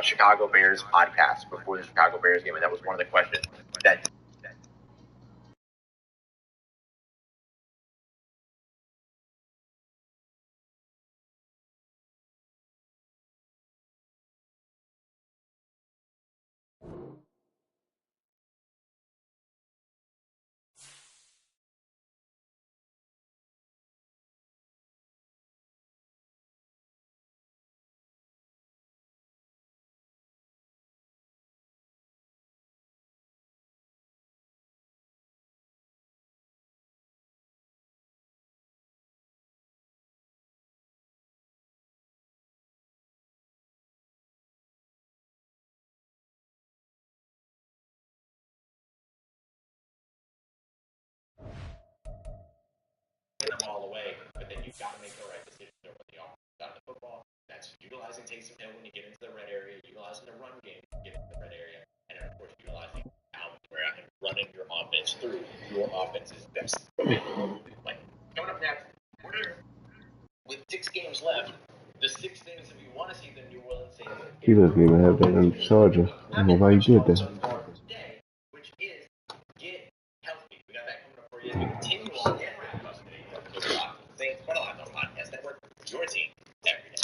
Chicago Bears podcast before the Chicago Bears game, and that was one of the questions that. Them all away, but then you've got to make the right decision over the offense. Got the football. That's utilizing Taysom Hill when you get into the red area, utilizing the run game when you get into the red area, and then of course utilizing out and running your offense through your offense's best. Like coming up next, with 6 games left, the 6 things that we want to see the New Orleans Saints. He doesn't even have that in the charger. I don't know why he did that. Which is get healthy. We got that coming up for you as we continue on. Saints Funnel Podcast Network, your team every day.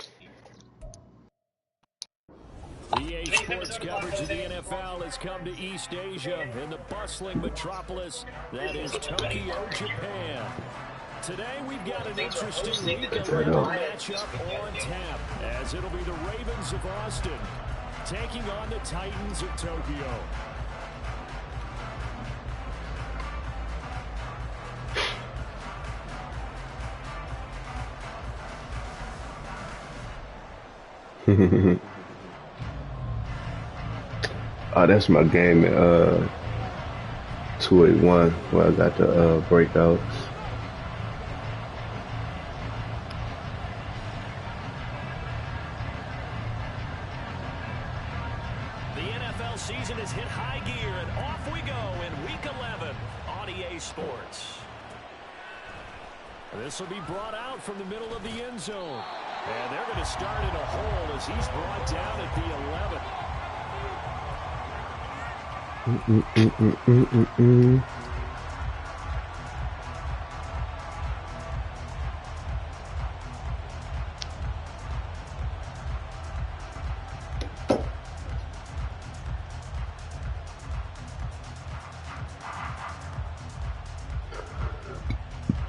EA Sports coverage of the NFL has come to East Asia in the bustling metropolis that is Tokyo, Japan. Today we've got an interesting week of matchup on tap, as it'll be the Ravens of Austin taking on the Titans of Tokyo. Oh, that's my game at 281 where I got the breakouts. The NFL season has hit high gear, and off we go in Week 11 on EA Sports. This will be brought out from the middle of the end zone. And they're going to start in a hole as he's brought down at the 11.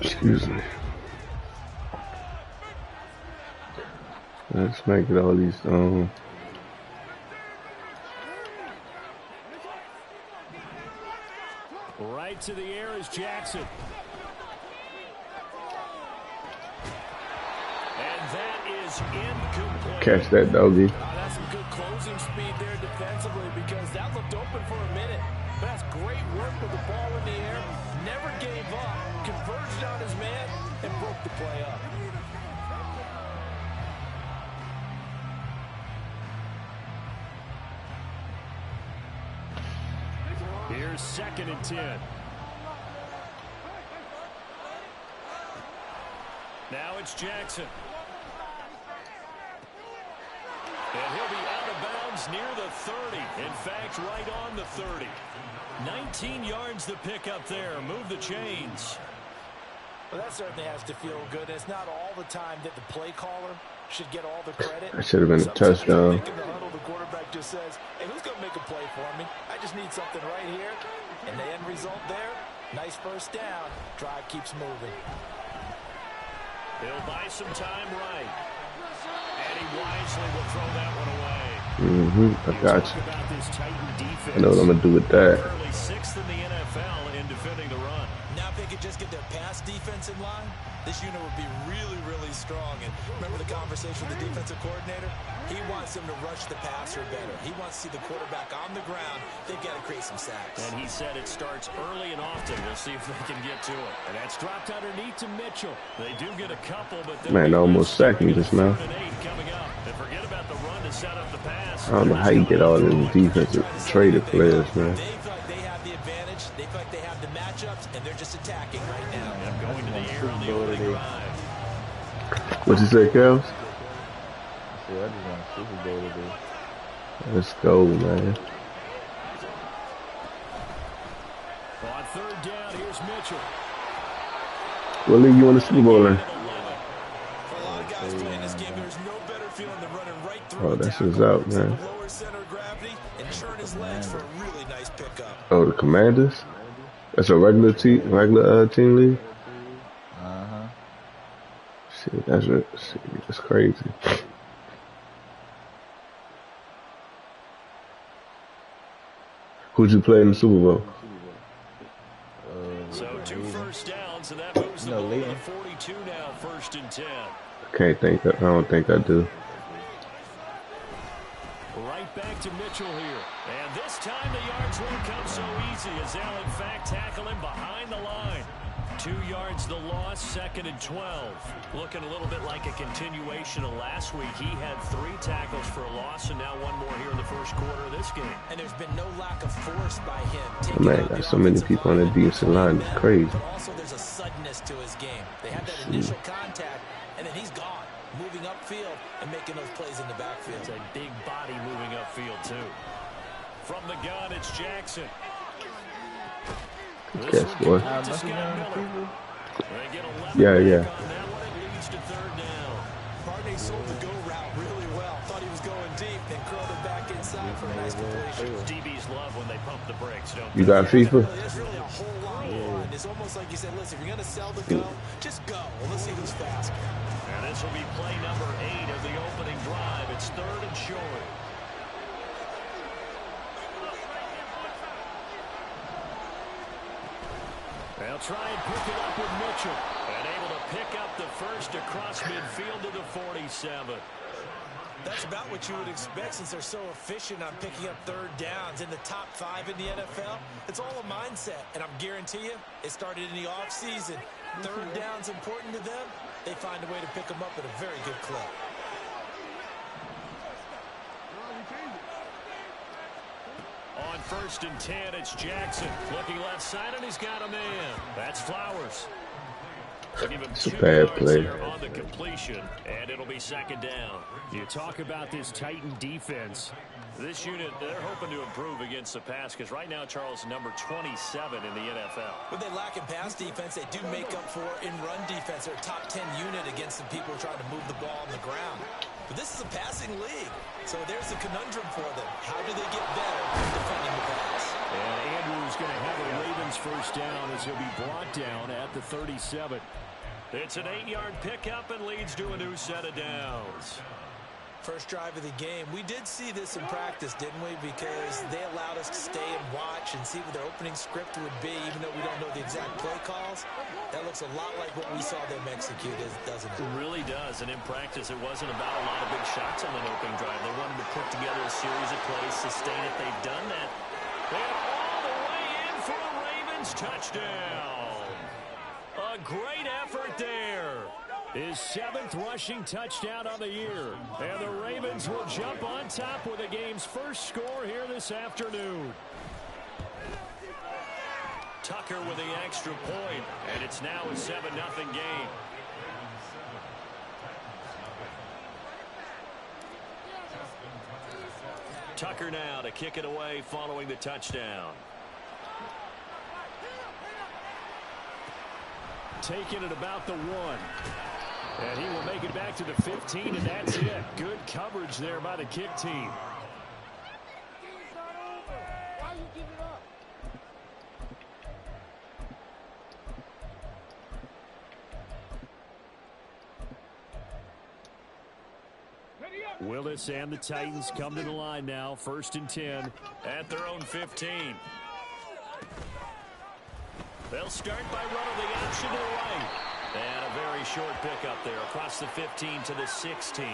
Excuse me. Let's make it all these right to the air is Jackson. And that is incomplete. Catch that, doggy. That's some good closing speed there defensively, because that looked open for a minute. But that's great work with the ball in the air. Never gave up. Converged on his man and broke the play up. Here's 2nd and 10. Now it's Jackson. And he'll be out of bounds near the 30. In fact, right on the 30. 19 yards to pick up there. Move the chains. Well, that certainly has to feel good. It's not all the time that the play caller should get all the credit. That should have been a touchdown. In the huddle, the quarterback just says, hey, who's going to make a play for me? I just need something right here. And the end result there, nice first down. Drive keeps moving. He'll buy some time right. And he wisely will throw that one away. I got you. I know what I'm going to do with that. Currently 6th in the NFL in defending the run. Now if they could just get their pass defense in line, this unit would be really, really strong. And remember the conversation with the defensive coordinator? He wants them to rush the passer better. He wants to see the quarterback on the ground. They've got to create some sacks. And he said it starts early and often. We'll see if they can get to it. And that's dropped underneath to Mitchell. They do get a couple, but man, almost sacked me just now. Coming up. And forget about the run to set up the pass. I don't know how you get all these defensive traded players, man. They feel like they have the advantage. They feel like they have the matchups, and they're just attacking right now. And going to the air on the opening drive. What'd you say, Kels? Yeah, I just want Super Bowl today. Let's go, man. On third down, here's Mitchell. What league you in the Super Bowl in? For a lot of guys playing this game, there's no better feeling than running right through Oh, a that's tackle, what's out, set man. the lower center of gravity, and churn his legs for a really nice pickup. Oh, the Commanders? That's a regular team league? Shit, that's crazy. Who'd you play in the Super Bowl? So 2 first downs, and that moves the ball to the 42 now, 1st and 10. I don't think I do. Right back to Mitchell here. And this time the yards won't come so easy as they'll in fact tackle him behind the line. 2 yards the loss, 2nd and 12. Looking a little bit like a continuation of last week. He had 3 tackles for a loss and now 1 more here in the first quarter of this game. And there's been no lack of force by him. Oh, man, got so many people on the defensive line. It's crazy. But also there's a suddenness to his game. They have that initial contact, and then he's gone, moving upfield and making those plays in the backfield. It's a big body moving upfield, too. From the gun, it's Jackson. Good catch, boy. Yeah. Barney sold the go route really well. Thought he was going deep, then curled it back inside for a nice completion. DBs love when they pump the brakes, don't You got FIFA? There's really a whole lot on the line. It's almost like you said, listen, if you're going to sell the go, just go. Well, let's see who's fast. And this will be play number 8 of the opening drive. It's 3rd and short. They'll try and pick it up with Mitchell. And able to pick up the first across midfield to the 47. That's about what you would expect since they're so efficient on picking up 3rd downs in the top 5 in the NFL. It's all a mindset, and I'm guarantee you it started in the offseason. 3rd down's important to them. They find a way to pick them up at a very good clip. On 1st and 10, it's Jackson. Looking left side, and he's got a man. That's Flowers. They'll give him It's a 2 bad yards play. there on the completion, and it'll be 2nd down. You talk about this Titan defense. This unit, they're hoping to improve against the pass because right now, Charles, number 27 in the NFL. When they lack in pass defense, they do make up for in run defense. They're a top 10 unit against the people who are trying to move the ball on the ground. But this is a passing league, so there's a conundrum for them. How do they get better at defending the pass? And Andrews going to have a Ravens first down as he'll be brought down at the 37. It's an 8-yard pickup and leads to a new set of downs. First drive of the game. We did see this in practice, didn't we? Because they allowed us to stay and watch and see what their opening script would be, even though we don't know the exact play calls. That looks a lot like what we saw them execute, doesn't it? It really does. And in practice, it wasn't about a lot of big shots on an opening drive. They wanted to put together a series of plays, sustain it. They've done that. And all the way in for a Ravens touchdown. A great effort there. His 7th rushing touchdown on the year. And the Ravens will jump on top with the game's first score here this afternoon. Tucker with the extra point, and it's now a 7-0 game. Tucker now to kick it away following the touchdown. Taking it about the 1. And he will make it back to the 15, and that's it. Good coverage there by the kick team. Willis and the Titans come to the line now. 1st and 10 at their own 15. They'll start by running the option to the right. And a very short pickup there across the 15 to the 16.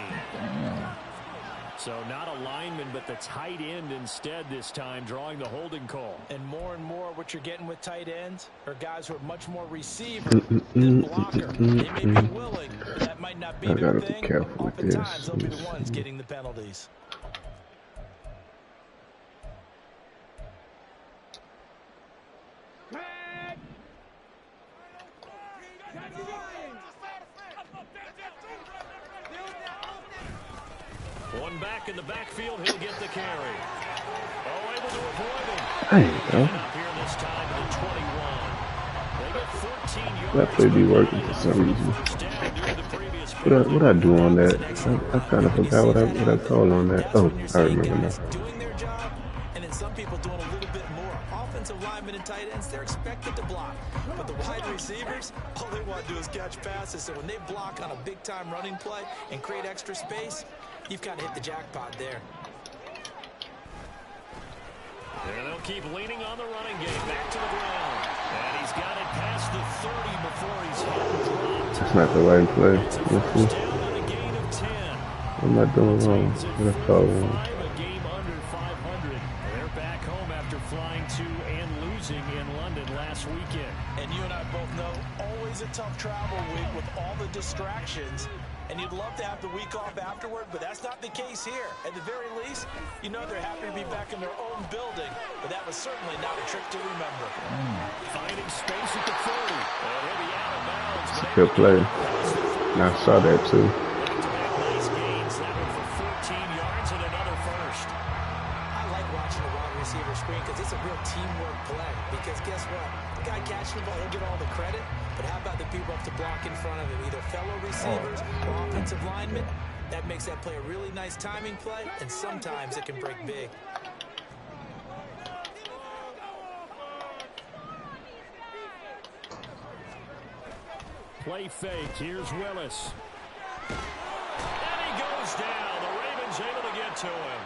So not a lineman, but the tight end instead this time, drawing the holding call. And more what you're getting with tight ends are guys who are much more receiver than blocker. They may be willing, but that might not be their thing. Oftentimes, they'll be the ones getting the penalties. One back in the backfield, he'll get the carry. Dang, that play be working for some reason. What I do on that? I kind of forgot what I called on that. Oh, I remember now. Doing their job, and then some people doing a little bit more. Offensive linemen and tight ends, they're expected to block. But the wide receivers, all they want to do is catch passes. So when they block on a big-time running play and create extra space, you've kind of hit the jackpot there. And they'll keep leaning on the running game. Back to the ground. And he's got it past the 30 before he's hit and dropped. That's not the right play. Down on a gain of 10. What am I doing wrong? What I call wrong? A game under 500. They're back home after flying to and losing in London last weekend. And you and I both know, always a tough travel week with all the distractions. And you'd love to have the week off afterward, but that's not the case here. At the very least, you know they're happy to be back in their own building, but that was certainly not a trip to remember. Finding space at the 40. And he'll be out of bounds. It's a good play. And I saw that too. Nice gains. That one for 14 yards and another first. I like watching the wide receiver screen because it's a real teamwork play. Because guess what? The guy catching the ball, he'll get all the credit. But how about the people up to block in front of him, either fellow receivers or offensive linemen? That makes that play a really nice timing play, and sometimes it can break big. Play fake. Here's Willis. And he goes down. The Ravens able to get to him.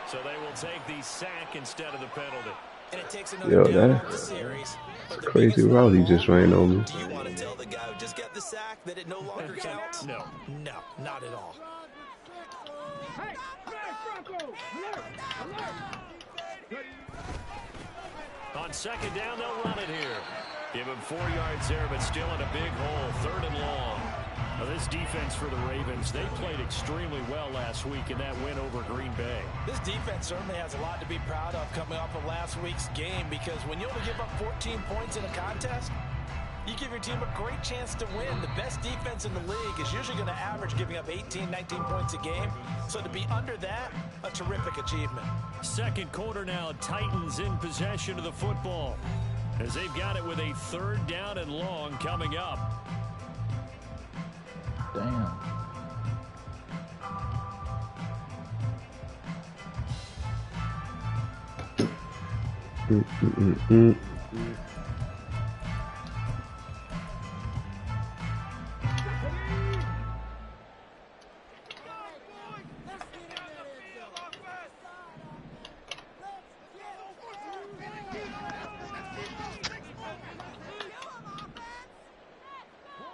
So they will take the sack instead of the penalty. And it takes another down off the series. It's a crazy route he just ran on me. Do you want to tell the guy who just got the sack that it no longer counts? No. No, not at all. On second down, they'll run it here. Give him 4 yards there, but still in a big hole. 3rd and long. Now this defense for the Ravens, they played extremely well last week in that win over Green Bay. This defense certainly has a lot to be proud of coming off of last week's game, because when you only give up 14 points in a contest, you give your team a great chance to win. The best defense in the league is usually going to average giving up 18, 19 points a game. So to be under that, a terrific achievement. Second quarter now, Titans in possession of the football, as they've got it with a 3rd down and long coming up. Damn.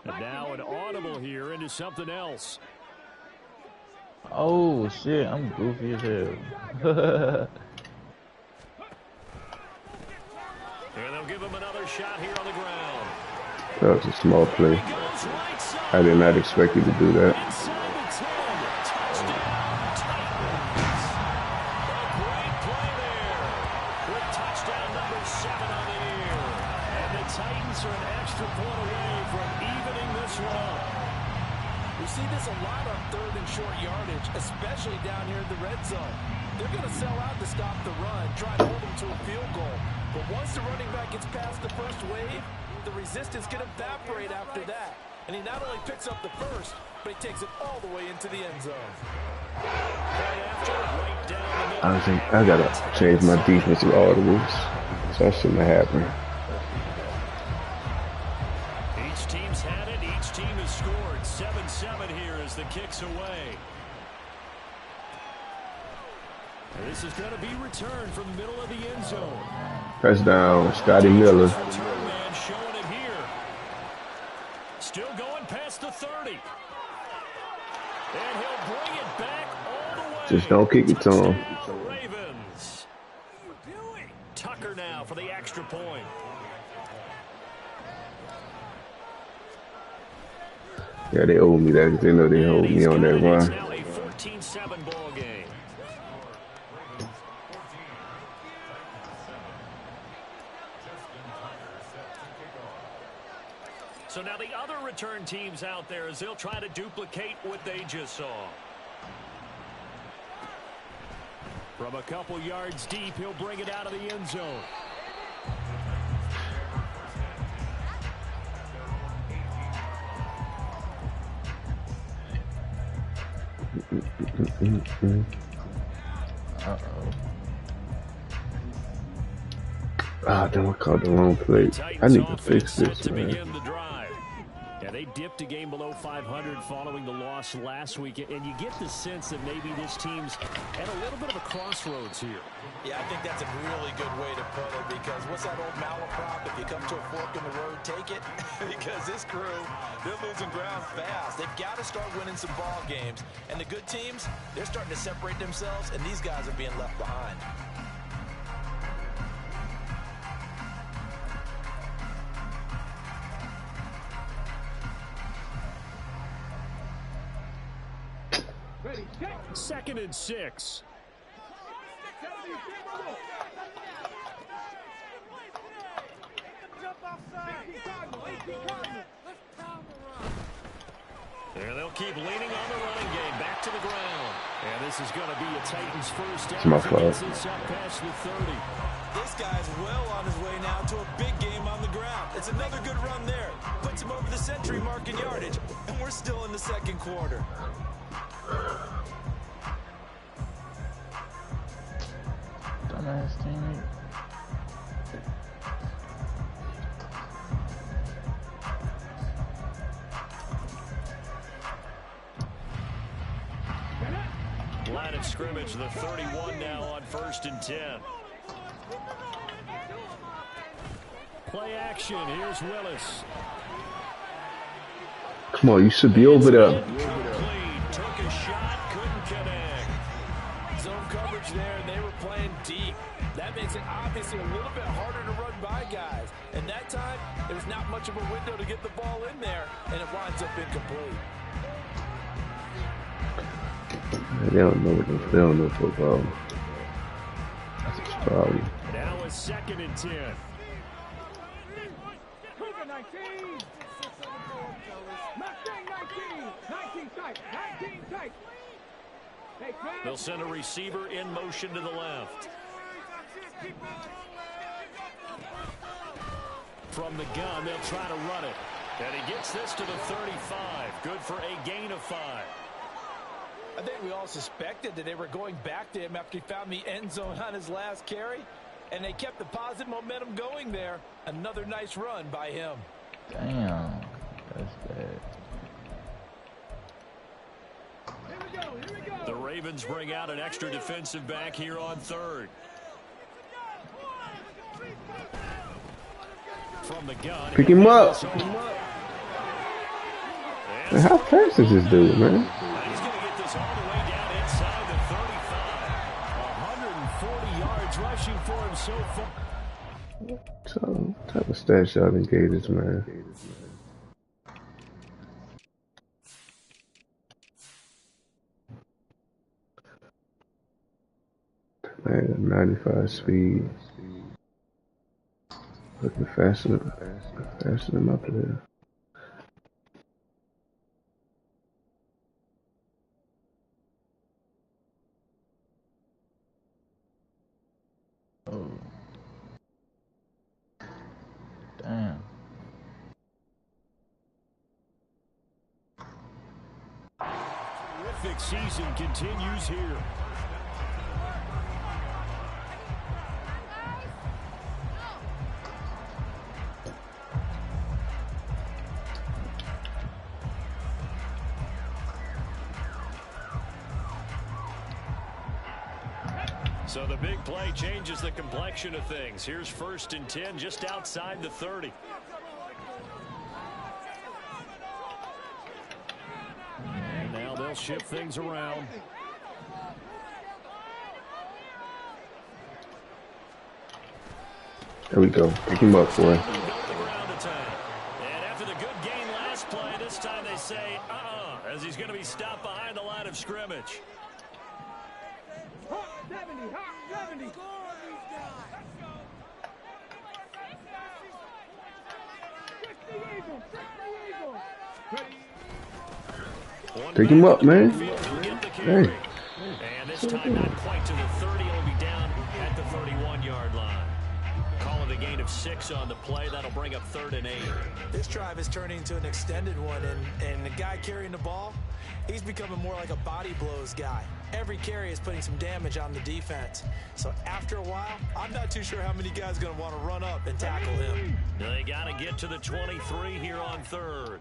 And now an audible here into something else. Oh shit, I'm goofy as hell. And they'll give him another shot here on the ground. That was a small play. I did not expect you to do that. Titans are an extra point away from evening this one. We see this a lot on 3rd and short yardage, especially down here in the red zone. They're going to sell out to stop the run, try to hold them to a field goal. But once the running back gets past the first wave, the resistance can evaporate after that. And he not only picks up the first, but he takes it all the way into the end zone. I think I gotta change my defensive audibles. So that shouldn't have happened. Each team's had it. Each team has scored. 7-7 here as the kick's away. And this is going to be returned from the middle of the end zone. Touchdown, Scotty Miller. Return man showing it here. Still going past the 30. And he'll bring it back all the way. Just don't kick it to him. Ravens. Tucker now for the extra point. Yeah, they owe me that because they know they hold me on that run. It's now a 14-7 ball game. So now the other return teams out there as they'll try to duplicate what they just saw. From a couple yards deep, he'll bring it out of the end zone. Uh-oh. Ah, damn, I called the wrong play. I need to fix this, man. Yeah, they dipped a game below 500 following the loss last week, and you get the sense that maybe this team's at a little bit of a crossroads here. Yeah, I think that's a really good way to put it, because what's that old malaprop? If you come to a fork in the road, take it. Because this crew, they're losing ground fast. They've got to start winning some ball games. And the good teams, they're starting to separate themselves, and these guys are being left behind. Second and 6. And they'll keep leaning on the running game. Back to the ground. And this is going to be a Titans first down. It's my fault. This up past the 30. This guy's well on his way now to a big game on the ground. It's another good run there. Puts him over the century mark in yardage. And we're still in the second quarter. Dumbass teammate. Line of scrimmage, the 31 now on 1st and 10. Play action. Here's Willis. Come on, you should be over there. Complete. Took a shot, couldn't connect. Zone coverage there, and they were playing deep. That makes it obviously a little bit harder to run by guys. And that time, there's not much of a window to get the ball in there, and it winds up incomplete. They don't know football. That's a problem. Now a 2nd and 10. They'll send a receiver in motion to the left. From the gun, they'll try to run it. And he gets this to the 35. Good for a gain of 5. I think we all suspected that they were going back to him after he found the end zone on his last carry. And they kept the positive momentum going there. Another nice run by him. Damn. That's bad. The Ravens bring out an extra defensive back here on 3rd. From the gun. Pick him up. Man, how fast is this dude, man? He's going to get this all the way down inside the 35. 140 yards rushing for him so far. So, what type of stat y'all done gave this man? Man, 95 speed. Looking faster than my player. Oh. Damn. Terrific season continues here. So the big play changes the complexion of things. Here's 1st and 10 just outside the 30. And now they'll shift things around. There we go. Pick him up, boy. And after the good gain last play, this time they say, as he's going to be stopped behind the line of scrimmage. 70. Pick him up, man. Hey. And this time, not quite to the 30. It'll be down at the 31-yard line. Call it a gain of 6 on the play. That'll bring up 3rd and 8. This drive is turning into an extended one, and the guy carrying the ball, he's becoming more like a body blows guy. Every carry is putting some damage on the defense. So after a while, I'm not too sure how many guys are going to want to run up and tackle him. They got to get to the 23 here on 3rd.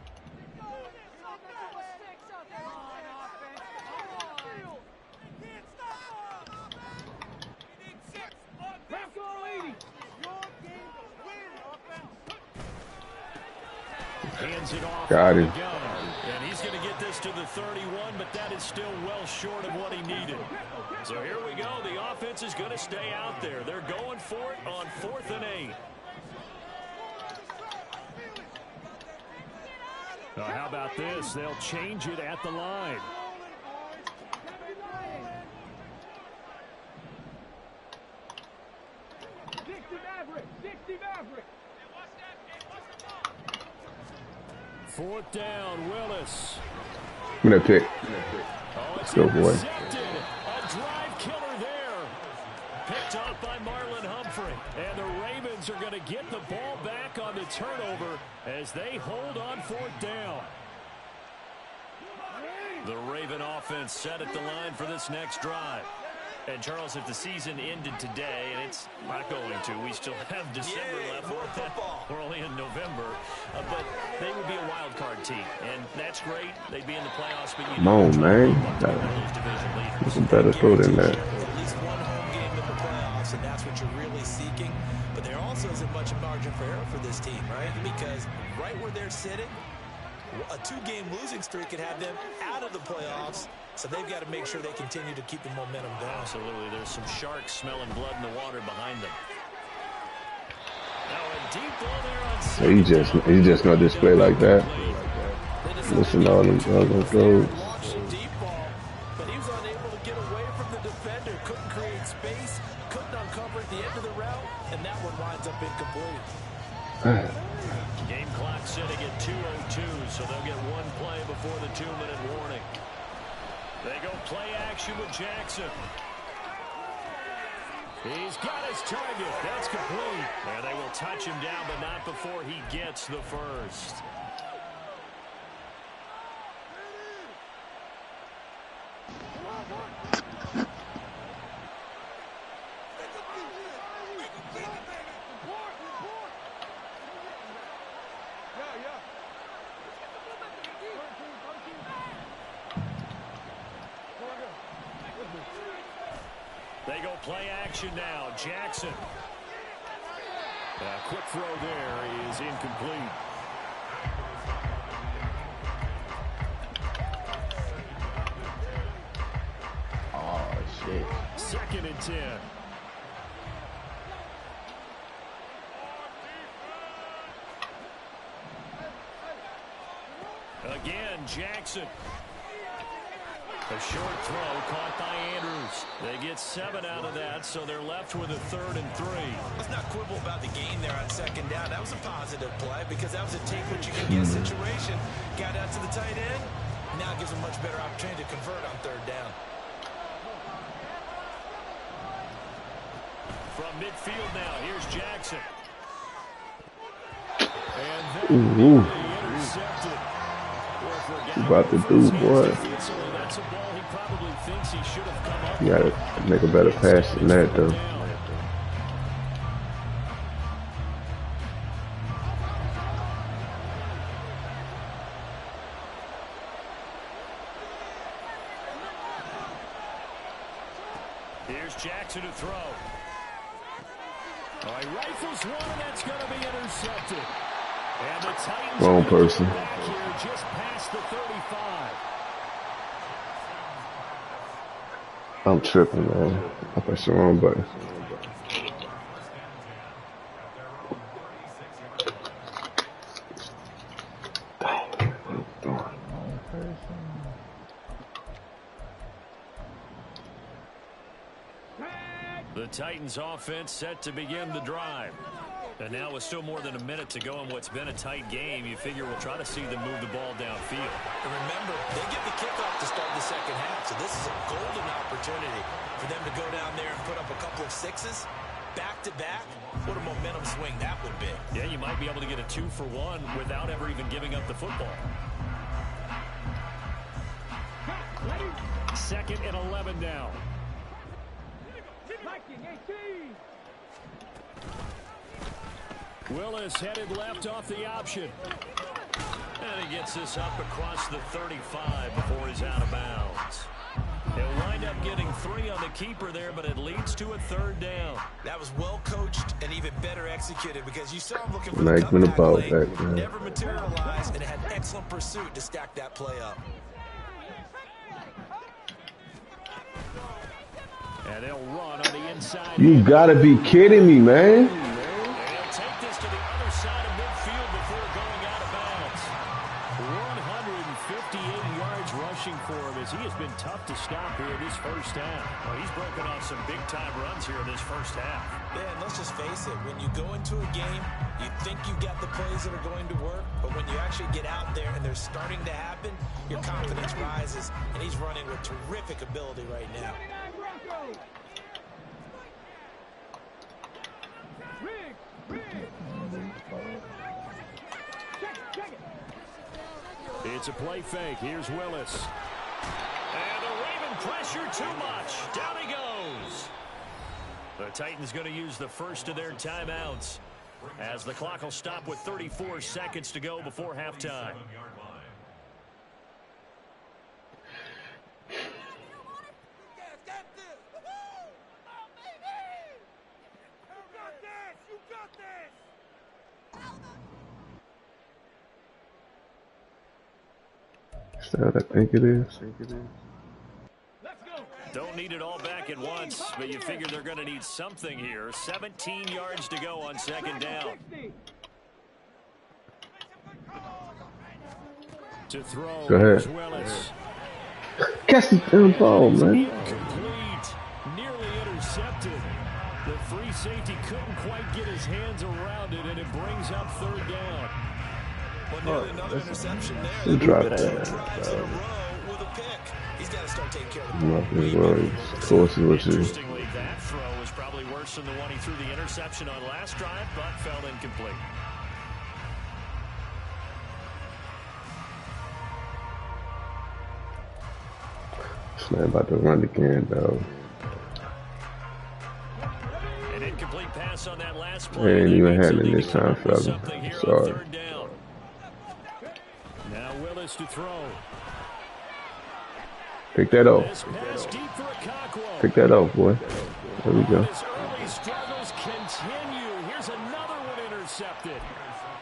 Hands it off. Got him. And he's going to get this to the 31, but that is still well short of what he needed. So here we go. The offense is going to stay out there. They're going for it on 4th and 8. Now, how about this? They'll change it at the line. Fourth down, Willis. I'm gonna pick. Let's go, boy. A drive killer there. Picked off by Marlon Humphrey. And the Ravens are going to get the ball back on the turnover as they hold on 4th down. The Raven offense set at the line for this next drive. And, Charles, if the season ended today, and it's not going to, we still have December left. We're only in November. But they would be a wild card team, and that's great. They'd be in the playoffs. But Come on, man. There's some better throw than that. At least one home game in the playoffs, and that's what you're really seeking. But there also isn't much margin for error for this team, right? Because right where they're sitting, a 2-game losing streak could have them out of the playoffs. So they've got to make sure they continue to keep the momentum going. Absolutely. There's some sharks smelling blood in the water behind them. Now a deep ball there on He just not display like that. Listen to all them throws. Deep ball, but he was unable to get away from the defender. Couldn't create space. Couldn't uncover at the end of the route, and that one winds up incomplete. Game clock sitting at 2:02, so they'll get one play before the 2-minute warning. They go play action with Jackson. He's got his target. That's complete. And they will touch him down, but not before he gets the first. They go play action now. Jackson. A quick throw there is incomplete. Oh, shit. 2nd and 10. Again, Jackson. A short throw caught by Andrews. They get 7 out of that, so they're left with a 3rd and 3. Let's not quibble about the gain there on 2nd down. That was a positive play because that was a take what you can get situation. Got out to the tight end. Now it gives them much better opportunity to convert on 3rd down. From midfield now, here's Jackson. And Ooh. intercepted. About to do, boy. That's a ball he probably thinks he should have come up. You gotta make a better pass than that, though. Here's Jackson to throw. Oh, he rifles one, and that's going to be intercepted. And the Titans Wrong person. back here just past the 35. I'm tripping, man. I pressed the wrong button. The Titans offense set to begin the drive. And now with still more than a minute to go in what's been a tight game, you figure we'll try to see them move the ball downfield. And remember, they get the kickoff to start the second half, so this is a golden opportunity for them to go down there and put up a couple of sixes back-to-back. What a momentum swing that would be. Yeah, you might be able to get a 2-for-1 without ever even giving up the football. 2nd and 11 now. Willis headed left off the option. And he gets this up across the 35 before he's out of bounds. He'll wind up getting 3 on the keeper there, but it leads to a 3rd down. That was well coached and even better executed because you saw him looking for the comeback late. Never materialized, and it had excellent pursuit to stack that play up. And they'll run on the inside. You gotta be kidding me, man. They'll take this to the other side of midfield before going out of bounds. 158 yards rushing for him as he has been tough to stop here this first half. Well, he's broken off some big-time runs here in this first half. Yeah, and let's just face it. When you go into a game, you think you got the plays that are going to work, but when you actually get out there and they're starting to happen, your confidence rises, and he's running with terrific ability right now. It's a play fake. Here's Willis. And the Raven pressure too much. Down he goes. The Titans going to use the first of their timeouts as the clock will stop with 34 seconds to go before halftime. Is that what I think it is? Don't need it all back at once, but you figure they're going to need something here. 17 yards to go on 2nd down. To throw. Go ahead. Willis. Catch the damn ball, man. Incomplete. Nearly intercepted. The free safety couldn't quite get his hands around it, and it brings up 3rd down. Well, nearly another interception there. He dropped Two that. drives in a row with a pick. He's got to start taking care of the ball. Nothing worries. Of course, it was you. Interestingly, that throw was probably worse than the one he threw the interception on last drive, but fell incomplete. This man about to run again, though. An incomplete pass on that last play. It ain't even That happening means this they'll time, need to come up with fella. something here on Sorry. 3rd down. Now Willis to throw. Pick that off. This pass deep for Okonkwo. Pick that off, boy. There we go. His early struggles continue. Here's another one intercepted.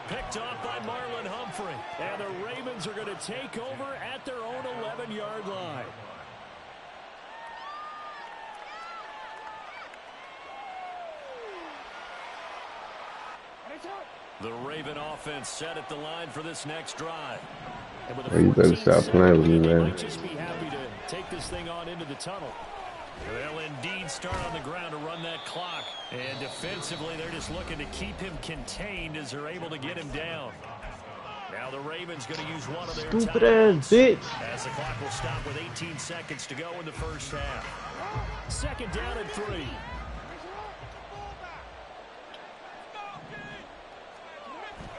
Picked off by Marlon Humphrey. And the Ravens are going to take over at their own 11-yard line. The Raven offense set at the line for this next drive. And with a Hey, you better stop playing with me, they man. might just be happy to take this thing on into the tunnel. They'll indeed start on the ground to run that clock. And defensively, they're just looking to keep him contained as they're able to get him down. Now the Ravens going to use one of their Stupid ass bitch. as the clock will stop with 18 seconds to go in the first half. 2nd down and 3.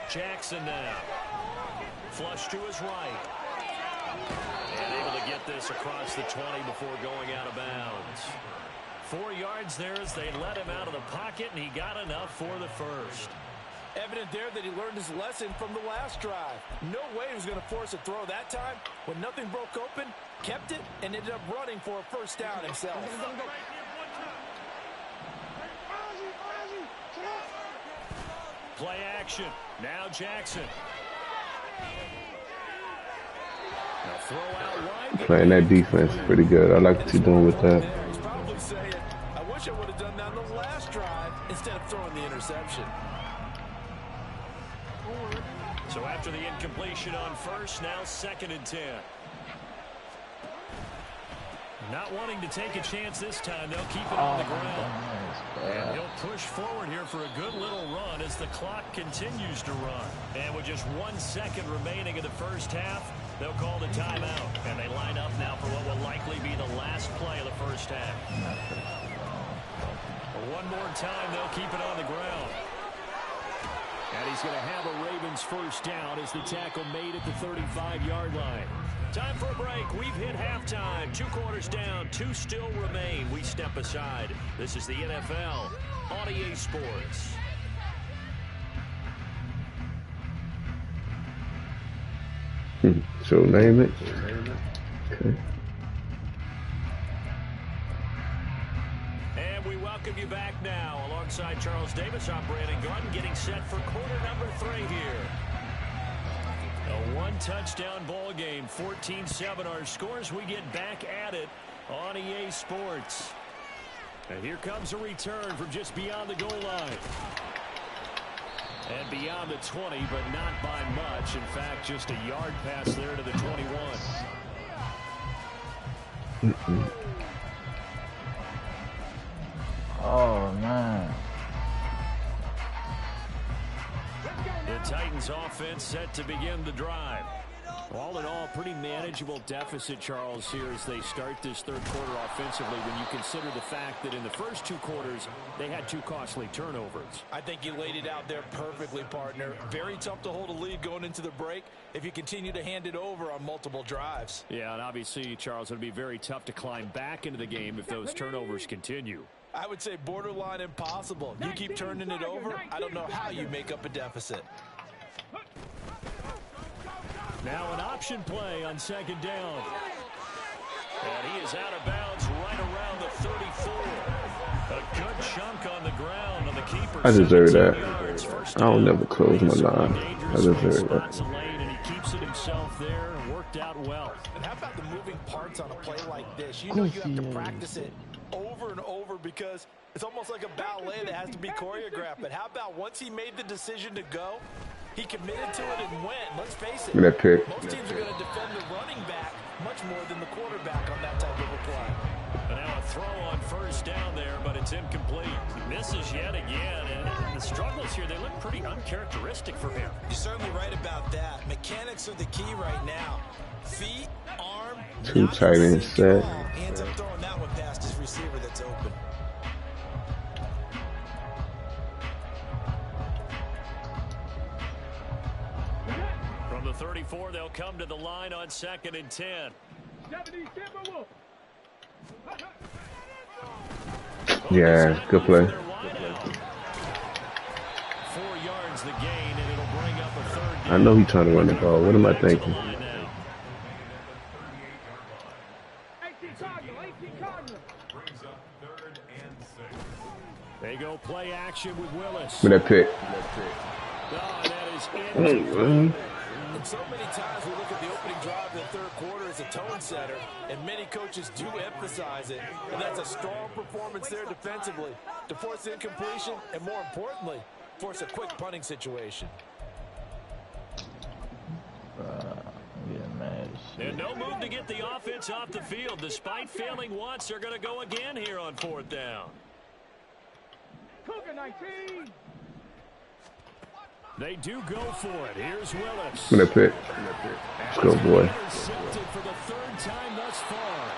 Jackson now. Flush to his right. And able to get this across the 20 before going out of bounds. 4 yards there as they let him out of the pocket, and he got enough for the first. Evident there that he learned his lesson from the last drive. No way he was going to force a throw that time. When nothing broke open, kept it, and ended up running for a first down himself. Play action. Now Jackson. Now throw out wide. Playing that defense is pretty good. I like what you're doing with that. He's probably saying, I wish I would have done that on the last drive instead of throwing the interception. So after the incompletion on first, now 2nd and 10. Not wanting to take a chance this time, they'll keep it on the ground. And he'll push forward here for a good little run as the clock continues to run. And with just 1 second remaining in the first half, they'll call the timeout. And they line up now for what will likely be the last play of the first half. One more time, they'll keep it on the ground. And he's going to have a Ravens first down as the tackle made at the 35-yard line. Time for a break. We've hit halftime. 2 quarters down. 2 still remain. We step aside. This is the NFL on EA Sports. So name it. Okay. And we welcome you back now. Alongside Charles Davis, I'm Brandon Gunn, getting set for quarter number 3 here. A 1-touchdown ball game, 14-7 our scores. We get back at it on EA Sports. And here comes a return from just beyond the goal line. And beyond the 20, but not by much. In fact, just a yard pass there to the 21. Oh, man. The Titans offense set to begin the drive. All in all, pretty manageable deficit, Charles, here as they start this third quarter offensively when you consider the fact that in the first 2 quarters, they had 2 costly turnovers. I think you laid it out there perfectly, partner. Very tough to hold a lead going into the break if you continue to hand it over on multiple drives. Yeah, and obviously, Charles, it would be very tough to climb back into the game if those turnovers continue. I would say borderline impossible. You keep turning it over, I don't know how you make up a deficit. Now an option play on second down. And he is out of bounds right around the 34. A good chunk on the ground on the keeper. I deserve that. I don't never close my line. I deserve that. And he keeps it himself there and worked out well. And how about the moving parts on a play like this? You know you have to practice it over and over because it's almost like a ballet that has to be choreographed. But how about once he made the decision to go, he committed to it and went. Let's face it. That pick. Most teams are going to defend the running back much more than the quarterback on that type of a play. And now a throw on first down there, but it's incomplete. Misses yet again, and the struggles here, they look pretty uncharacteristic for him. You're certainly right about that. Mechanics are the key right now. Feet, arm, 2 tight ends set. He ends up throwing that one past his receiver that's open. From the 34, they'll come to the line on 2nd and 10. Yeah, good play. 4 yards the gain, and it'll bring up a 3rd down. I know he's trying to run the ball. What am I thinking? They go play action with Willis. With that pick. Oh, that is And so many times we look at the opening drive in the third quarter as a tone setter, and many coaches do emphasize it. And that's a strong performance there defensively to force incompletion and, more importantly, force a quick punting situation. And no move to get the offense off the field. Despite failing once, they're going to go again here on 4th down. They do go for it. Here's Willis. With that pick. Let's go, boy. Intercepted for the 3rd time thus far.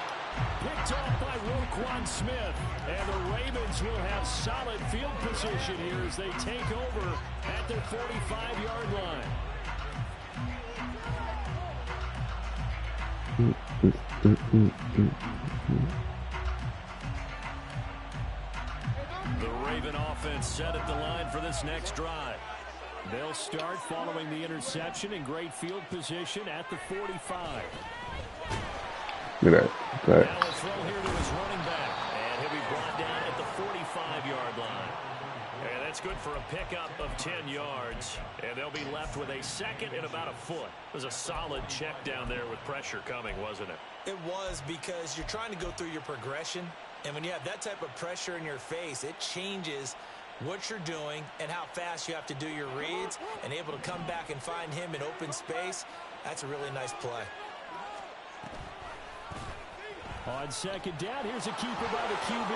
Picked off by Roquan Smith. And the Ravens will have solid field position here as they take over at their 45-yard line. The Raven offense set at the line for this next drive. They'll start following the interception in great field position at the 45. Look at that. Now a throw here to his running back. And he'll be brought down at the 45-yard line. And that's good for a pickup of 10 yards. And they'll be left with a 2nd and about a foot. It was a solid check down there with pressure coming, wasn't it? It was, because you're trying to go through your progression. And when you have that type of pressure in your face, it changes what you're doing and how fast you have to do your reads, and able to come back and find him in open space. That's a really nice play. On second down, here's a keeper by the QB.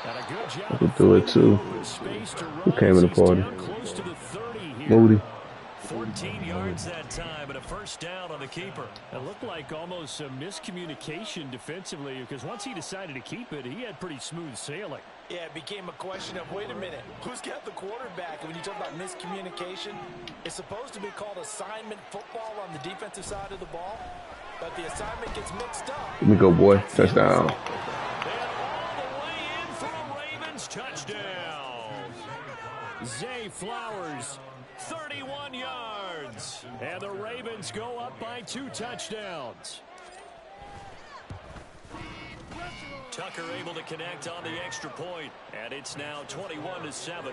And a good job. I could do it too. Who came in the 40? Close to the 30 here. Moody. 14 yards that time, and a first down on the keeper. It looked like almost some miscommunication defensively, because once he decided to keep it, he had pretty smooth sailing. Yeah, it became a question of, wait a minute, who's got the quarterback? And when you talk about miscommunication, it's supposed to be called assignment football on the defensive side of the ball, but the assignment gets mixed up. Let me go, boy. Touchdown. And all the way in for a Ravens touchdown. Zay Flowers, 31 yards. And the Ravens go up by 2 touchdowns. Tucker able to connect on the extra point, and it's now 21-7.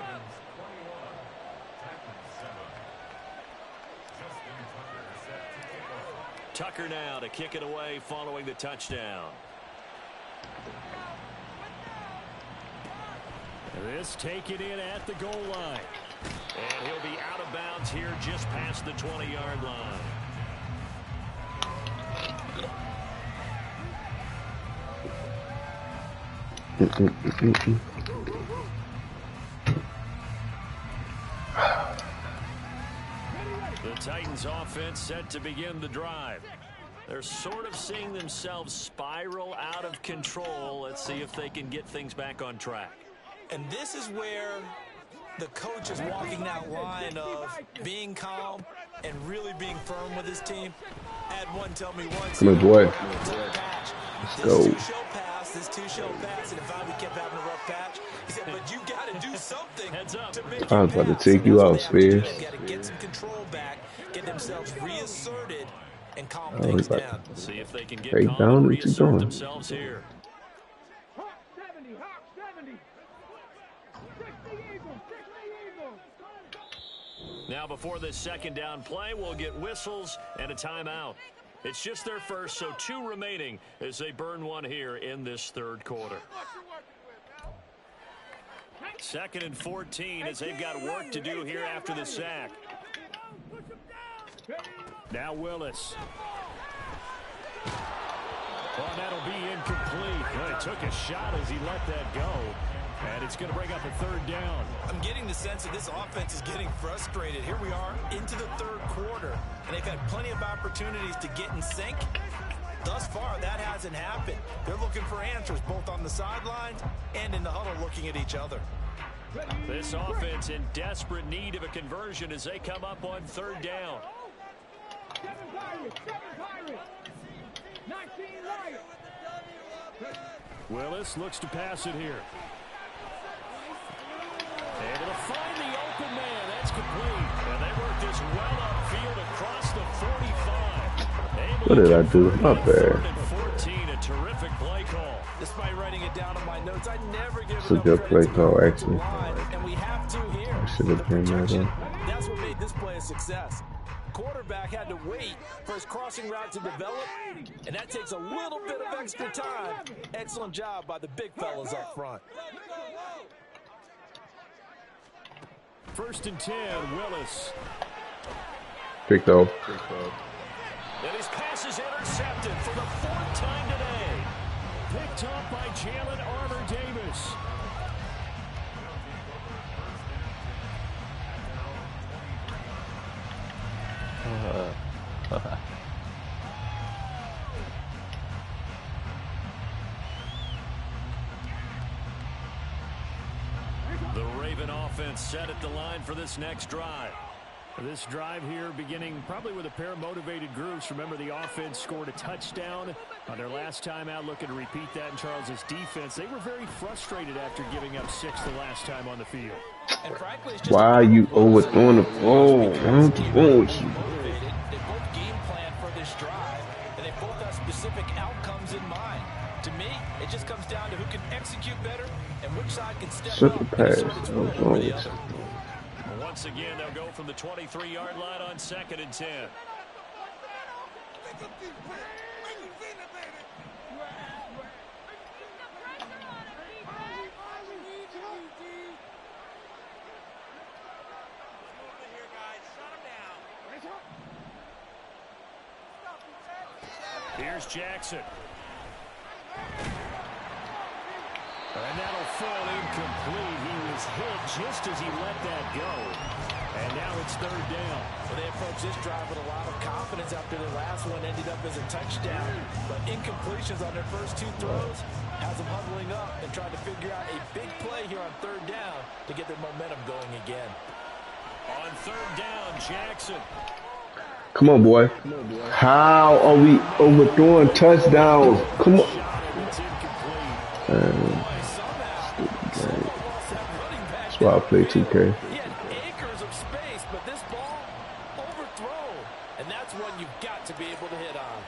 Tucker now to kick it away following the touchdown. This taken in at the goal line. And he'll be out of bounds here just past the 20-yard line. The Titans offense set to begin the drive. They're sort of seeing themselves spiral out of control. Let's see if they can get things back on track. And this is where the coach is walking that line of being calm and really being firm with his team. Had one tell me once. Come on, boy. Let's go. This two show pass, and if I kept having a rough patch, he said, but you got to do something. Heads up. To make I was about to take you out, Spears. Got to get some control back, get themselves reasserted, and calm things down. See if they can get Break calm down and what you reassert doing. themselves here. Hawk 70, Hawk 70. 60 Eagles, 60 Eagles. Now before this second down play, we'll get whistles and a timeout. It's just their first, so 2 remaining as they burn one here in this third quarter. 2nd and 14 as they've got work to do here after the sack. Now Willis. Oh, that'll be incomplete. Well, he took a shot as he let that go. And it's going to bring up a 3rd down. I'm getting the sense that this offense is getting frustrated. Here we are into the 3rd quarter, and they've had plenty of opportunities to get in sync. Thus far, that hasn't happened. They're looking for answers both on the sidelines and in the huddle looking at each other. This offense in desperate need of a conversion as they come up on 3rd down. 7 Pirates, 7 Pirates. 19 Lions. Willis looks to pass it here. Able to find the open man. That's complete. And they work this well upfield across the 45. What did I do? My bad. 3rd and 14, a terrific play call. Despite writing it down on my notes, I never give It's a good play call, actually. And we have to here. I should have been that up. That's what made this play a success. Quarterback had to wait for his crossing route to develop, and that takes a little bit of extra time. Excellent job by the big fellas up front. 1st and 10, Willis. Picked off. And his pass is intercepted for the 4th time today. Picked up by Jalen Armour-Davis. The Raven offense set at the line for this next drive. This drive here beginning probably with a pair of motivated groups. Remember, the offense scored a touchdown on their last time out, looking to repeat that in Charles's defense. They were very frustrated after giving up 6 the last time on the field. And frankly, it's just Why are you overthrowing the phone? What's wrong with you? motivated. They both game plan for this drive, and they both have specific outcomes in mind. To me, it just comes down to who can execute better and which side can step Shut up the and pass. assert its will What's over wrong the with other. you? Once again, they'll go from the 23-yard line on 2nd and 10. Here's Jackson. And that'll fall incomplete. He was hit just as he let that go. And now it's third down. Well, they approach this drive with a lot of confidence after the last one ended up as a touchdown. But incompletions on their first two throws has them huddling up and trying to figure out a big play here on third down to get their momentum going again. On third down, Jackson. Come on, boy. How are we overthrowing touchdowns? Come on. It's incomplete. That's why I play 2K. He had acres of space, but this ball overthrown. And that's one you've got to be able to hit on.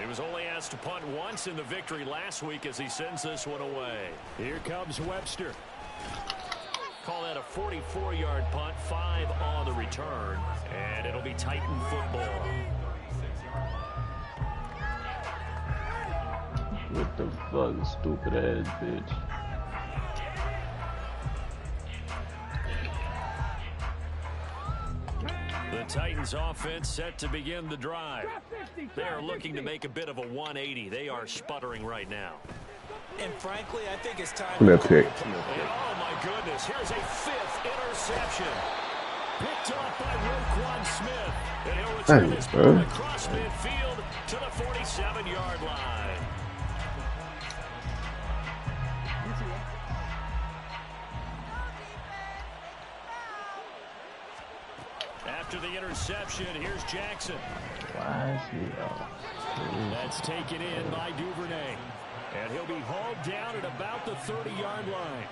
He was only asked to punt once in the victory last week as he sends this one away. Here comes Webster. Call that a 44-yard punt, 5 on the return, and it'll be Titan football. What the fuck, stupid ass bitch. The Titans offense set to begin the drive. They are looking to make a bit of a 180. They are sputtering right now. And frankly, I think it's time Come here, pick. And oh my goodness, here's a 5th interception. Picked off by Roquan Smith. And he'll return this ball across midfield to the 47-yard line. After the interception, here's Jackson. Why is he off? That's taken in by Duvernay. And he'll be hauled down at about the 30-yard line.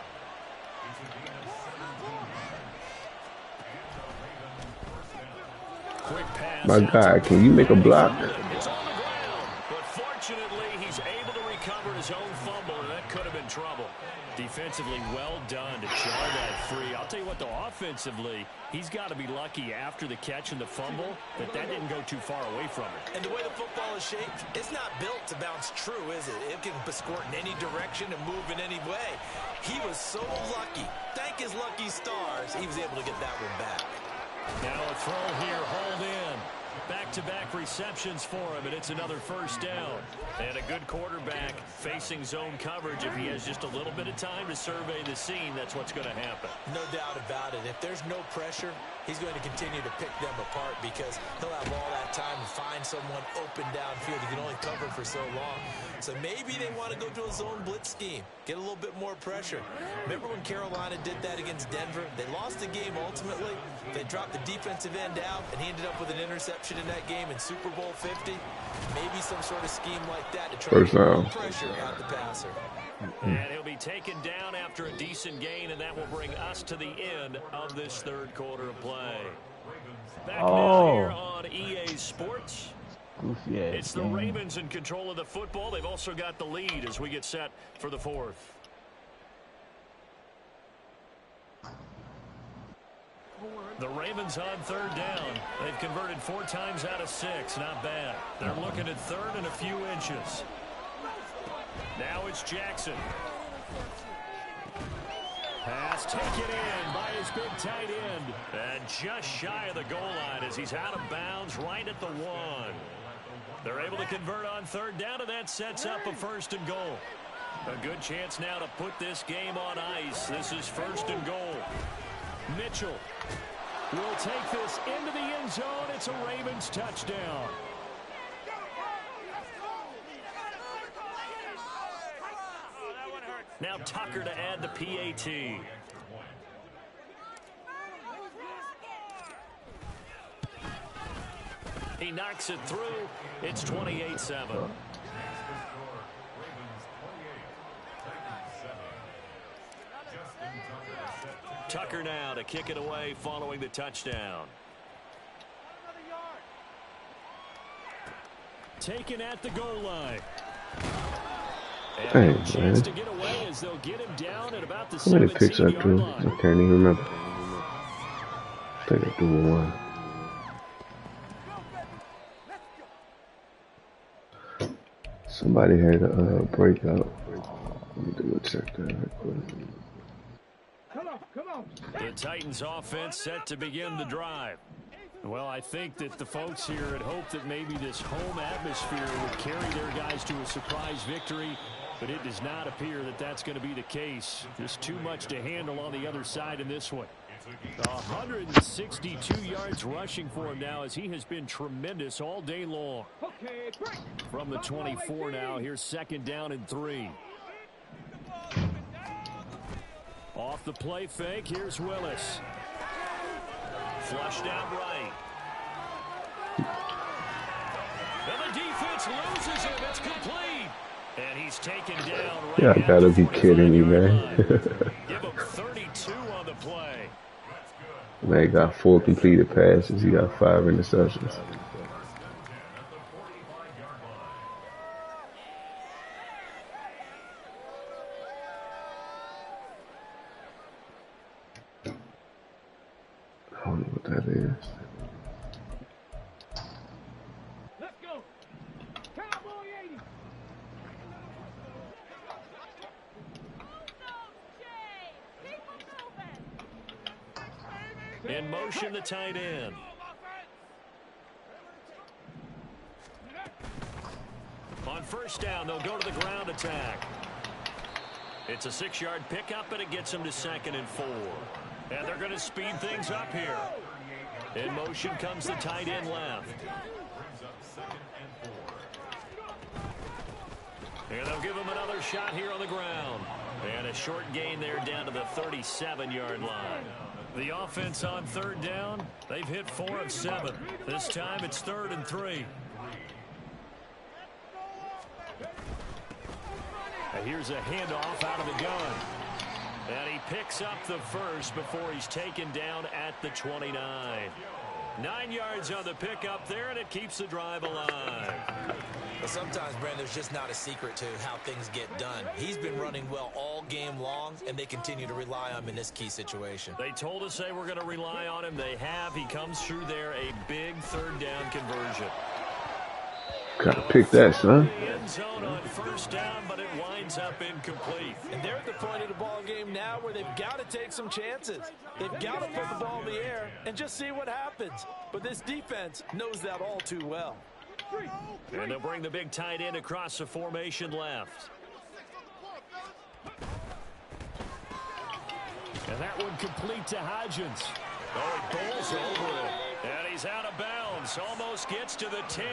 Quick pass. My guy, can you make a block? It's on the ground, but fortunately he's able to recover his own fumble, and that could have been trouble. Defensively, well done to jar that free. I'll tell you what, though, offensively, he's got to be lucky after the catch and the fumble that didn't go too far away from it. And the way the football is shaped, it's not built to bounce true, is it? It can squirt in any direction and move in any way. He was so lucky. Thank his lucky stars, he was able to get that one back. Now a throw here, hauled in. Back-to-back receptions for him, and it's another first down. And a good quarterback facing zone coverage. If he has just a little bit of time to survey the scene, that's what's going to happen. No doubt about it. If there's no pressure, he's going to continue to pick them apart because he'll have all that time to find someone open downfield. He can only cover for so long. So maybe they want to go to a zone blitz scheme, get a little bit more pressure. Remember when Carolina did that against Denver? They lost the game ultimately. They dropped the defensive end out, and he ended up with an interception in that game in Super Bowl 50. Maybe some sort of scheme like that to try to get more pressure at the passer. And he'll be taken down after a decent gain, and that will bring us to the end of this third quarter of play. Back now here on EA Sports. Goofy ass It's the game. Ravens in control of the football. They've also got the lead as we get set for the fourth. The Ravens on third down. They've converted 4 times out of 6. Not bad. They're looking at third and a few inches. Now it's Jackson. Pass taken in by his big tight end. And just shy of the goal line as he's out of bounds right at the 1. They're able to convert on third down, and that sets up a 1st and goal. A good chance now to put this game on ice. This is 1st and goal. Mitchell will take this into the end zone. It's a Ravens touchdown. Now Tucker to add the PAT. He knocks it through. It's 28-7. Tucker now to kick it away following the touchdown. Taken at the goal line. Dang, And chance to get away as they'll get him down at about the How many picks I 17-yard threw? line. I can't even remember. I think I threw 1. Somebody had a breakout. Let me go check that right quick. Come on, come on. The Titans offense set to begin the drive. Well, I think that the folks here had hoped that maybe this home atmosphere would carry their guys to a surprise victory, but it does not appear that that's going to be the case. Just too much to handle on the other side in this one. 162 yards rushing for him now as he has been tremendous all day long. From the 24 now, here's 2nd down and 3. Off the play fake, here's Willis. Flushed out right. And the defense loses him. It's complete. And he's taken down right. Yeah, I gotta be kidding me, man. Give him 32 on the play. Man, he got 4 completed passes. He got 5 interceptions. I don't know what that is. Let's go. Cowboy 80. In motion, the tight end. On 1st down, they'll go to the ground attack. It's a 6-yard pickup, and it gets them to 2nd and 4. And they're going to speed things up here. In motion comes the tight end left. And they'll give him another shot here on the ground. And a short gain there down to the 37-yard line. The offense on 3rd down, they've hit 4 of 7. This time it's 3rd and 3. And here's a handoff out of the gun. And he picks up the first before he's taken down at the 29. 9 yards on the pickup there, and it keeps the drive alive. But sometimes, Brandon, there's just not a secret to how things get done. He's been running well all game long, and they continue to rely on him in this key situation. They told us they were going to rely on him. They have. He comes through there, a big 3rd down conversion. Gotta pick that, son. End zone on 1st down, but it winds up incomplete. And they're at the point of the ball game now where they've got to take some chances. They've got to put the ball in the air and just see what happens. But this defense knows that all too well. And they'll bring the big tight end across the formation left. And that one complete to Hodgins. Oh, he bowls over it. And he's out of bounds. Almost gets to the 10.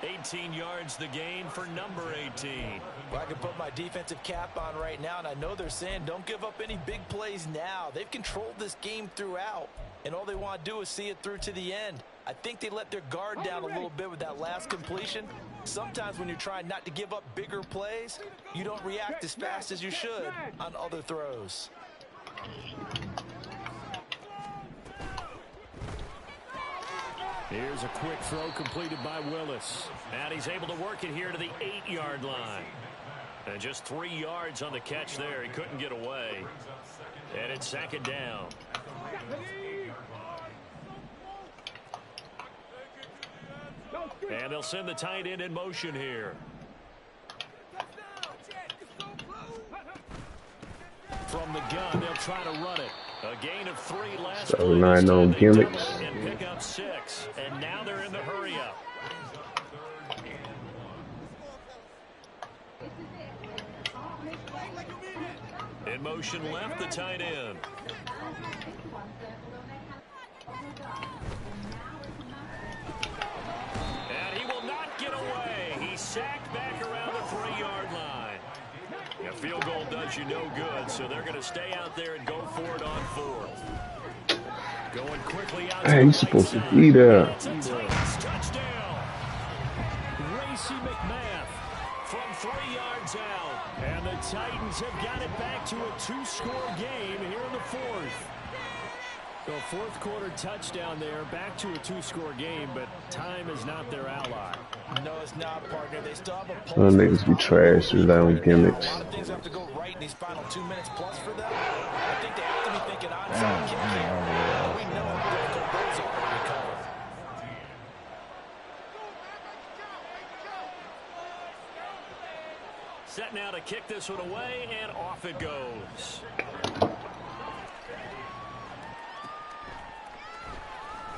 18 yards the gain for number 18. Well, I can put my defensive cap on right now, and I know they're saying don't give up any big plays now. They've controlled this game throughout, and all they want to do is see it through to the end. I think they let their guard down a little bit with that last completion. Sometimes when you're trying not to give up bigger plays, you don't react as fast as you should on other throws. Here's a quick throw completed by Willis. And he's able to work it here to the 8-yard line. And just 3 yards on the catch there. He couldn't get away. And it's 2nd down. And they'll send the tight end in motion here. From the gun, they'll try to run it. A gain of 3 last So relying on gimmicks. And pick up 6. And now they're in the hurry-up. In motion left, the tight end. And he will not get away. He's sacked back around the 3-yard line. A field goal does you no good, so they're going to stay out there and go for it on 4th. Going quickly out. Hey, he's supposed to be there. Touchdown. Racy McMath from 3 yards out. And the Titans have got it back to a 2-score game here in the 4th. The 4th quarter touchdown there, back to a 2-score game, but time is not their ally. No, it's not, partner. They still have a pulse. Some niggas be trash, rely on gimmicks. A lot of things have to go right in these final 2 minutes plus for them. I think they have to be thinking onside kick here. We know how difficult those are to recover. Set now to kick this one away, and off it goes.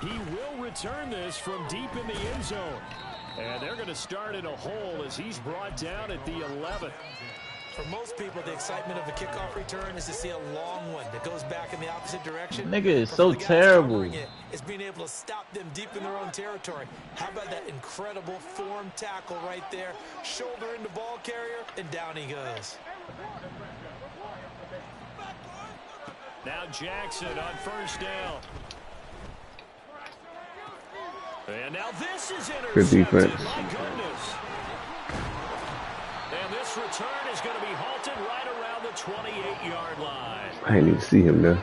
He will return this from deep in the end zone. And they're going to start in a hole as he's brought down at the 11. For most people, the excitement of a kickoff return is to see a long one that goes back in the opposite direction. Nigga is But so for the guys terrible. covering it, it's being able to stop them deep in their own territory. How about that incredible form tackle right there? Shoulder into ball carrier, and down he goes. Now Jackson on first down. And now this is Good intercepted. defense. My goodness. And this return is going to be halted right around the 28-yard line. I didn't even see him there.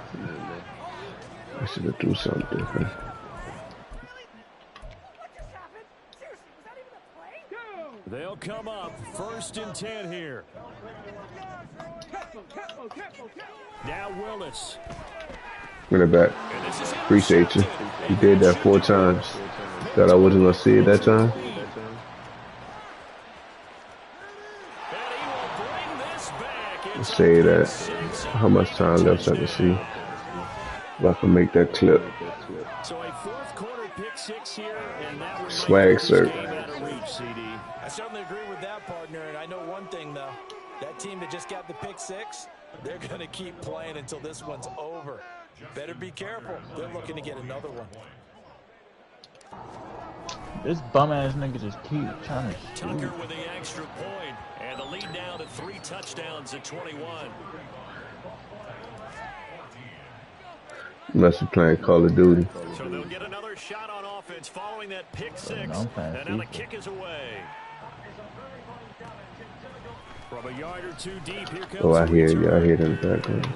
I should have threw something different. They'll come up first and 10 here. Now Willis. Run it back. And this is Appreciate you. intercepted. You did that 4 times. Thought I wasn't going to see it that time. And he will bring this back. I'll It's say a that. six How much time left so I can see if I can make that clip. So a fourth quarter pick six here, and that will Swag make this cert. game out of reach, CD. I certainly agree with that, partner, and I know one thing, though. That team that just got the pick six, they're going to keep playing until this one's over. Better be careful. They're looking to get another one. This bum ass nigga just keep trying to shoot. Tucker with the extra point, and the lead now to 3 touchdowns at 21. Must be playing Call of Duty. So they'll get another shot on offense following that pick six, I'm playing and now the FIFA. kick is away. From a yard or two deep, here comes Oh, I the hear you. I return. hear it in the background.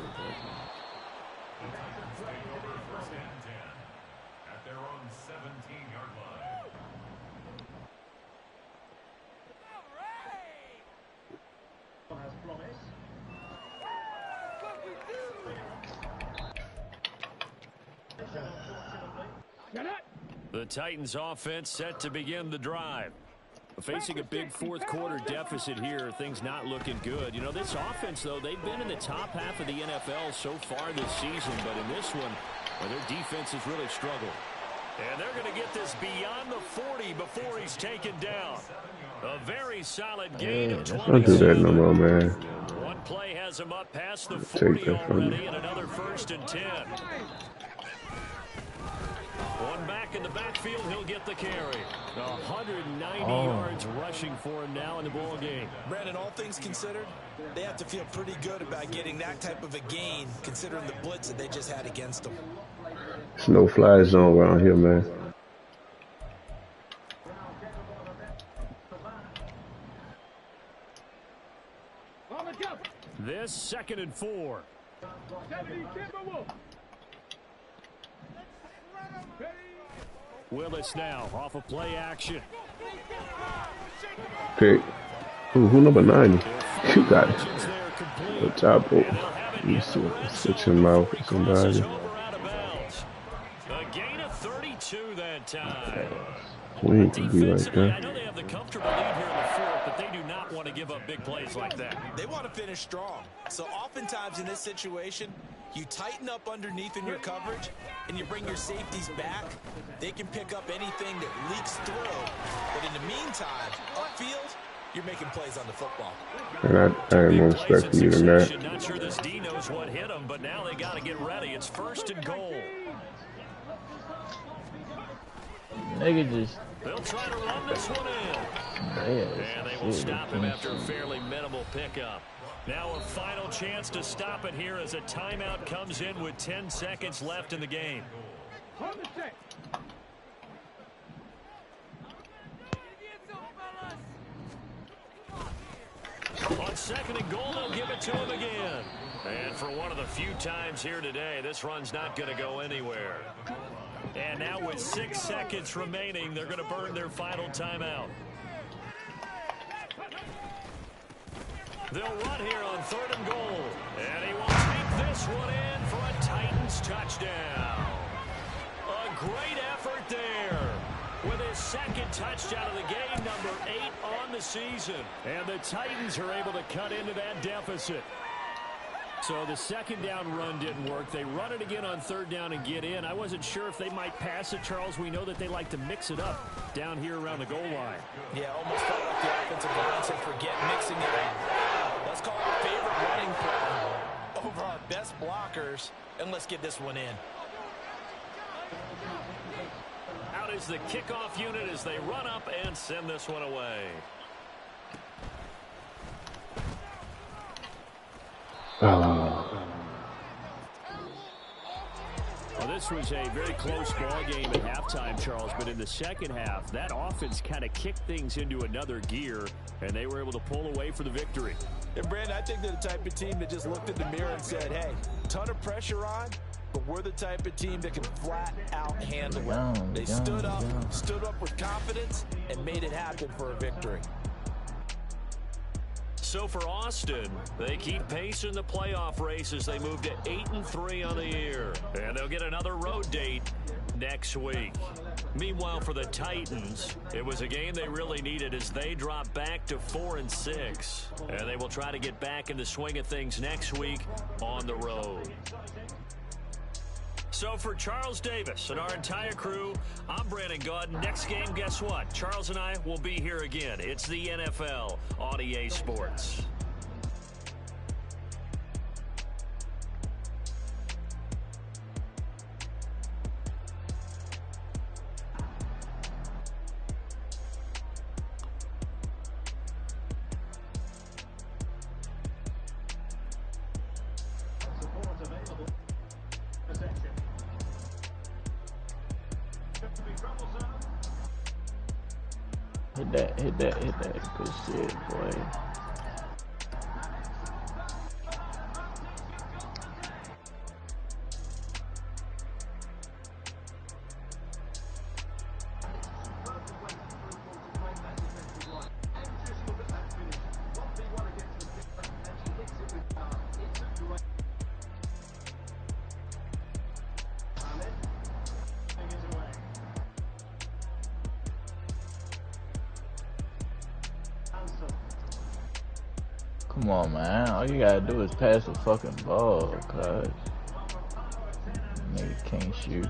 The Titans offense set to begin the drive. Facing a big fourth quarter deficit here, things not looking good. You know, this offense, though, they've been in the top half of the NFL so far this season, but in this one, well, their defense has really struggled. And they're going to get this beyond the 40 before he's taken down. A very solid gain of Don't do that no 27. more, man. One play has him up past the Take 40 that from already, me. and another 1st and 10. One back in the backfield, he'll get the carry. 190 yards rushing for him now in the ball game. Brandon, all things considered, they have to feel pretty good about getting that type of a gain, considering the blitz that they just had against them. It's no fly zone around here, man. This 2nd and 4. Willis now off of play action. Pick. Ooh, who number 90? You got it. Options there complete. The top. And they'll have it You now. switch him out for Crosses somebody. over out of bounds. A gain of 32 that time. We ain't gonna be right Defensively, I there. know they have the comfortable lead here in the fourth, but they do not want to give up big plays like that. They want to finish strong. So oftentimes in this situation, you tighten up underneath in your coverage and you bring your safeties back. They can pick up anything that leaks through. But in the meantime, upfield, you're making plays on the football. And I have more Plays respect in for you than that. succession. Not sure this D knows what hit him, but now they got to get ready. It's 1st and goal. Nigga just They'll try to run this one in. And they will stop him after a fairly minimal pickup. Now a final chance to stop it here as a timeout comes in with 10 seconds left in the game. On 2nd and goal, they'll give it to him again. And for one of the few times here today, this run's not going to go anywhere. And now with 6 seconds remaining, they're going to burn their final timeout. They'll run here on 3rd and goal. And he will take this one in for a Titans touchdown. A great effort there with his 2nd touchdown of the game, number 8 on the season. And the Titans are able to cut into that deficit. So the second down run didn't work. They run it again on third down and get in. I wasn't sure if they might pass it, Charles. We know that they like to mix it up down here around the goal line. Yeah, almost felt like the offensive line said, forget mixing it up. Let's call our favorite running play over our best blockers, and let's get this one in. Out is the kickoff unit as they run up and send this one away. Well, this was a very close ball game at halftime, Charles, but in the second half, that offense kind of kicked things into another gear, and they were able to pull away for the victory. And, Brandon, I think they're the type of team that just looked in the mirror and said, hey, ton of pressure on, but we're the type of team that can flat out handle it. They stood up with confidence, and made it happen for a victory. So for Austin, they keep pace in the playoff race as they move to 8-3 on the year. And they'll get another road date next week. Meanwhile, for the Titans, it was a game they really needed as they drop back to 4-6. And they will try to get back in the swing of things next week on the road. So for Charles Davis and our entire crew, I'm Brandon Gaudin. Next game, guess what? Charles and I will be here again. It's the NFL on EA Sports. Hit that. Good shit, boy. Come on, man. All you gotta do is pass the fucking ball, cuz. Nigga can't shoot.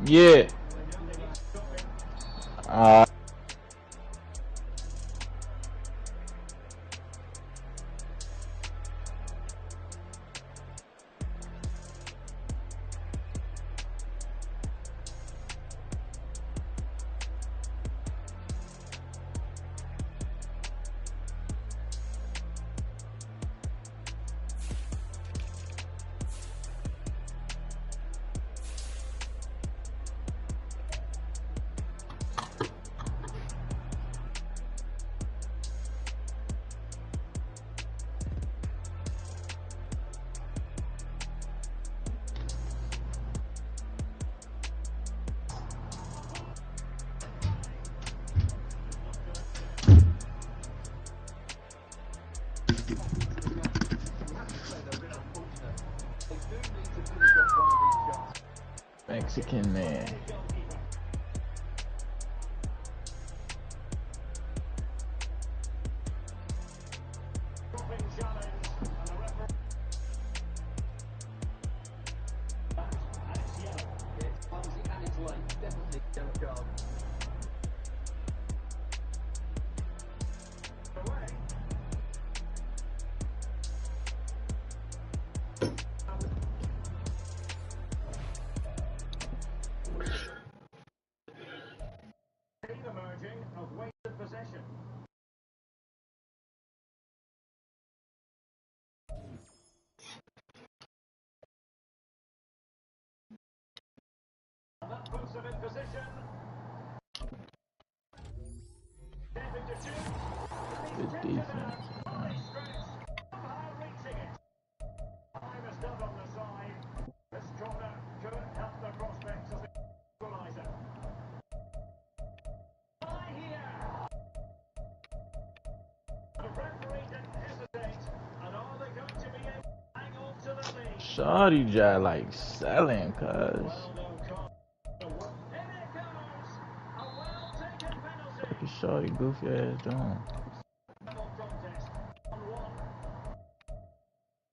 Yeah. Mexican man. Emerging of wasted possession. That puts them in position. Good defense. Somehow reaching it. Time is done on the side. This corner could help the prospects as the equaliser. Shawty just like selling, cuz. is Shorty goofy ass doing? Level contest. 1-1.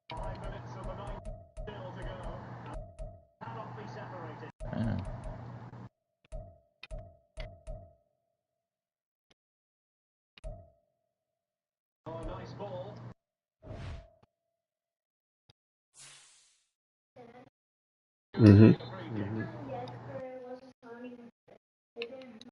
5 minutes of the 9 still to go. Cannot be separated. Damn. Oh, nice ball. Mm-hmm.